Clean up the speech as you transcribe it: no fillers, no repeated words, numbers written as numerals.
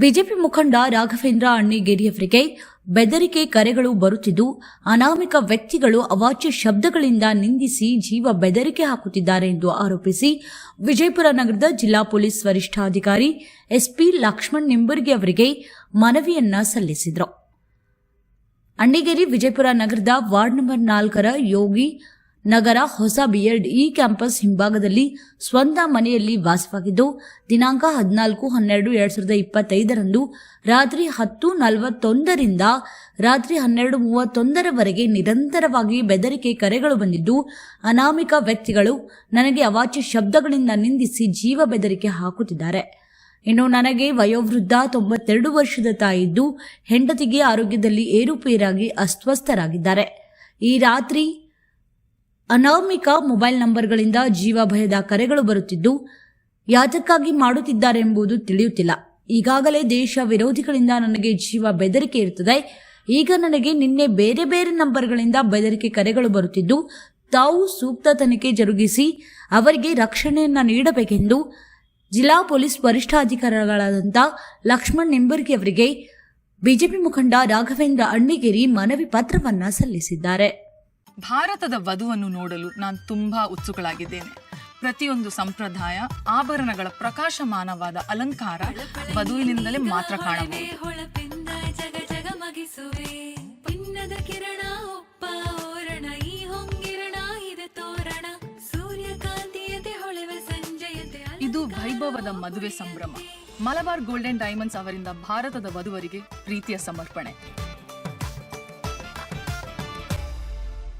BJP ಮುಖಂಡ ರಾಘವೇಂದ್ರ ಅಣ್ಣಿಗೇರಿಯವರಿಗೆ ಬೆದರಿಕೆ ಕರೆಗಳು ಬರುತ್ತಿದ್ದು, ಅನಾಮಿಕ ವ್ಯಕ್ತಿಗಳು ಅವಾಚ್ಯ ಶಬ್ದಗಳಿಂದ ನಿಂದಿಸಿ ಜೀವ ಬೆದರಿಕೆ ಹಾಕುತ್ತಿದ್ದಾರೆ ಎಂದು ಆರೋಪಿಸಿ ವಿಜಯಪುರ ನಗರದ ಜಿಲ್ಲಾ ಪೊಲೀಸ್ ವರಿಷ್ಠಾಧಿಕಾರಿ ಎಸ್ಪಿ ಲಕ್ಷ್ಮಣ್ ನಿಂಬರ್ಗಿ ಅವರಿಗೆ ಮನವಿಯನ್ನ ಸಲ್ಲಿಸಿದರು. ಅಣ್ಣಿಗೇರಿ ವಿಜಯಪುರ ನಗರದ ವಾರ್ಡ್ ನಂಬರ್ 4ರ ಯೋಗಿ ನಗರ ಹೊಸ BLE ಕ್ಯಾಂಪಸ್ ಹಿಂಭಾಗದಲ್ಲಿ ಸ್ವಂತ ಮನೆಯಲ್ಲಿ ವಾಸವಾಗಿದ್ದು, ದಿನಾಂಕ 14/12/2025ರಂದು ರಾತ್ರಿ 10:41ರಿಂದ ರಾತ್ರಿ 12:31ರವರೆಗೆ ನಿರಂತರವಾಗಿ ಬೆದರಿಕೆ ಕರೆಗಳು ಬಂದಿದ್ದು, ಅನಾಮಿಕ ವ್ಯಕ್ತಿಗಳು ನನಗೆ ಅವಾಚ್ಯ ಶಬ್ದಗಳಿಂದ ನಿಂದಿಸಿ ಜೀವ ಬೆದರಿಕೆ ಹಾಕುತ್ತಿದ್ದಾರೆ. ಇನ್ನು ನನಗೆ ವಯೋವೃದ್ಧ 92 ವರ್ಷದ ತಾಯಿದ್ದು, ಹೆಂಡತಿಗೆ ಆರೋಗ್ಯದಲ್ಲಿ ಏರುಪೇರಾಗಿ ಅಸ್ವಸ್ಥರಾಗಿದ್ದಾರೆ. ಈ ರಾತ್ರಿ ಅನಾಮಿಕ ಮೊಬೈಲ್ ನಂಬರ್ಗಳಿಂದ ಜೀವ ಭಯದ ಕರೆಗಳು ಬರುತ್ತಿದ್ದು, ಯಾತಕ್ಕಾಗಿ ಮಾಡುತ್ತಿದ್ದಾರೆ ಎಂಬುದು ತಿಳಿಯುತ್ತಿಲ್ಲ. ಈಗಾಗಲೇ ದೇಶ ವಿರೋಧಿಗಳಿಂದ ನನಗೆ ಜೀವ ಬೆದರಿಕೆ ಇರುತ್ತದೆ. ಈಗ ನನಗೆ ನಿನ್ನೆ ಬೇರೆ ಬೇರೆ ನಂಬರ್ಗಳಿಂದ ಬೆದರಿಕೆ ಕರೆಗಳು ಬರುತ್ತಿದ್ದು, ತಾವು ಸೂಕ್ತ ತನಿಖೆ ಜರುಗಿಸಿ ಅವರಿಗೆ ರಕ್ಷಣೆಯನ್ನ ನೀಡಬೇಕೆಂದು ಜಿಲ್ಲಾ ಪೊಲೀಸ್ ವರಿಷ್ಠಾಧಿಕಾರಿಗಳಾದಂಥ ಲಕ್ಷ್ಮಣ್ ನಿಂಬರ್ಗಿ ಅವರಿಗೆ ಬಿಜೆಪಿ ಮುಖಂಡ ರಾಘವೇಂದ್ರ ಅಣ್ಣಿಗೇರಿ ಮನವಿ ಪತ್ರವನ್ನ ಸಲ್ಲಿಸಿದ್ದಾರೆ. ಭಾರತದ ವಧುವನ್ನು ನೋಡಲು ನಾನು ತುಂಬಾ ಉತ್ಸುಕಳಾಗಿದ್ದೇನೆ. ಪ್ರತಿಯೊಂದು ಸಂಪ್ರದಾಯ ಆಭರಣಗಳ ಪ್ರಕಾಶಮಾನವಾದ ಅಲಂಕಾರ ವಧುವಿನಿಂದಲೇ ಮಾತ್ರ ಕಾಣಬಹುದು. ಇದು ವೈಭವದ ಮದುವೆ ಸಂಭ್ರಮ. ಮಲಬಾರ್ ಗೋಲ್ಡನ್ ಡೈಮಂಡ್ಸ್ ಅವರಿಂದ ಭಾರತದ ವಧುವರಿಗೆ ಪ್ರೀತಿಯ ಸಮರ್ಪಣೆ.